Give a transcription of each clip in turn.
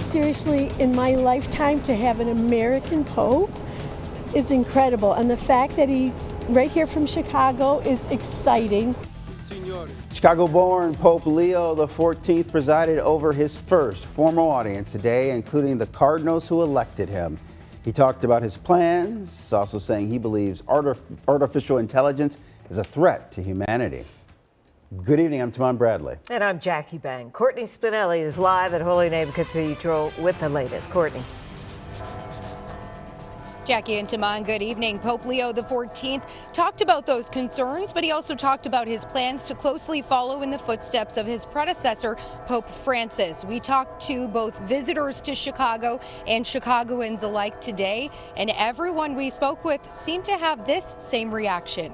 Seriously, in my lifetime, to have an American Pope is incredible. And the fact that he's right here from Chicago is exciting. Chicago-born Pope Leo XIV presided over his first formal audience today, including the cardinals who elected him. He talked about his plans, also saying he believes artificial intelligence is a threat to humanity. Good evening, I'm Timon Bradley. And I'm Jackie Bang. Courtney Spinelli is live at Holy Name Cathedral with the latest. Courtney. Jackie and Timon, good evening. Pope Leo XIV talked about those concerns, but he also talked about his plans to closely follow in the footsteps of his predecessor, Pope Francis. We talked to both visitors to Chicago and Chicagoans alike today, and everyone we spoke with seemed to have this same reaction.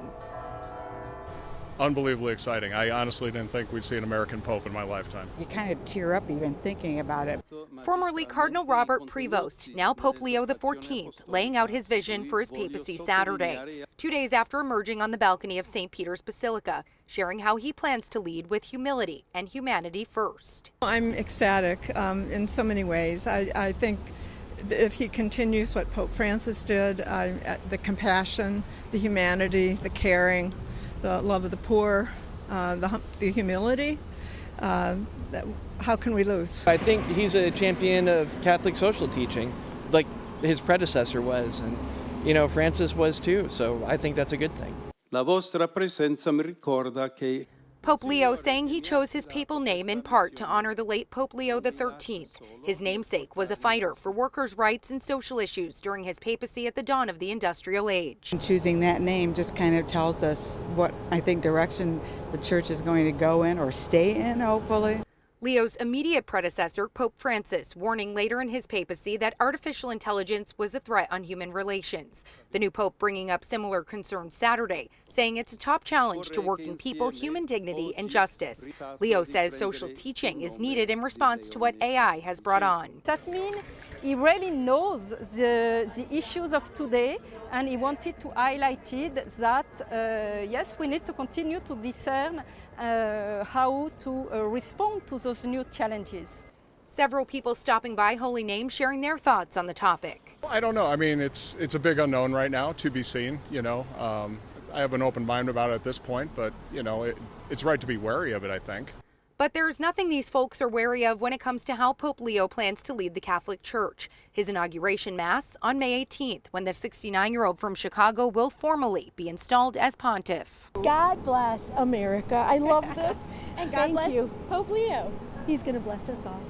Unbelievably exciting. I honestly didn't think we'd see an American Pope in my lifetime. You kind of tear up even thinking about it. Formerly Cardinal Robert Prevost, now Pope Leo XIV, laying out his vision for his papacy Saturday, 2 days after emerging on the balcony of St. Peter's Basilica, sharing how he plans to lead with humility and humanity first. I'm ecstatic in so many ways. I think if he continues what Pope Francis did, the compassion, the humanity, the caring, the love of the poor, the humility, how can we lose? I think he's a champion of Catholic social teaching, like his predecessor was, and Francis was too, so I think that's a good thing. La vostra presenza mi ricorda che Pope Leo saying he chose his papal name in part to honor the late Pope Leo XIII. His namesake was a fighter for workers' rights and social issues during his papacy at the dawn of the industrial age. Choosing that name just kind of tells us what I think direction the church is going to go in or stay in, hopefully. Leo's immediate predecessor, Pope Francis, warning later in his papacy that artificial intelligence was a threat on human relations. The new pope bringing up similar concerns Saturday, saying it's a top challenge to working people, human dignity, and justice. Leo says social teaching is needed in response to what AI has brought on. That means he really knows the issues of today, and he wanted to highlight it that, yes, we need to continue to discern how to respond to those new challenges. Several people stopping by Holy Name sharing their thoughts on the topic. I don't know. I mean, it's a big unknown right now, to be seen. I have an open mind about it at this point, but it's right to be wary of it, I think. But there's nothing these folks are wary of when it comes to how Pope Leo plans to lead the Catholic Church. His inauguration Mass on May 18th, when the 69-year-old from Chicago will formally be installed as pontiff. God bless America. I love this. And God bless you. Pope Leo. He's going to bless us all.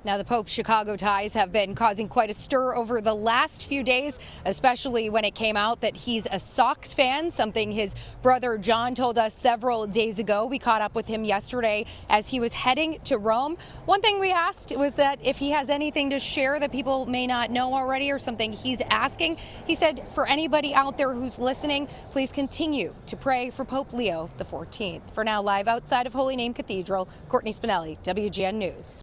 Now, the Pope's Chicago ties have been causing quite a stir over the last few days, especially when it came out that he's a Sox fan, something his brother John told us several days ago. We caught up with him yesterday as he was heading to Rome. One thing we asked was that if he has anything to share that people may not know already or something he's asking. He said for anybody out there who's listening, please continue to pray for Pope Leo XIV. For now, live outside of Holy Name Cathedral, Courtney Spinelli, WGN News.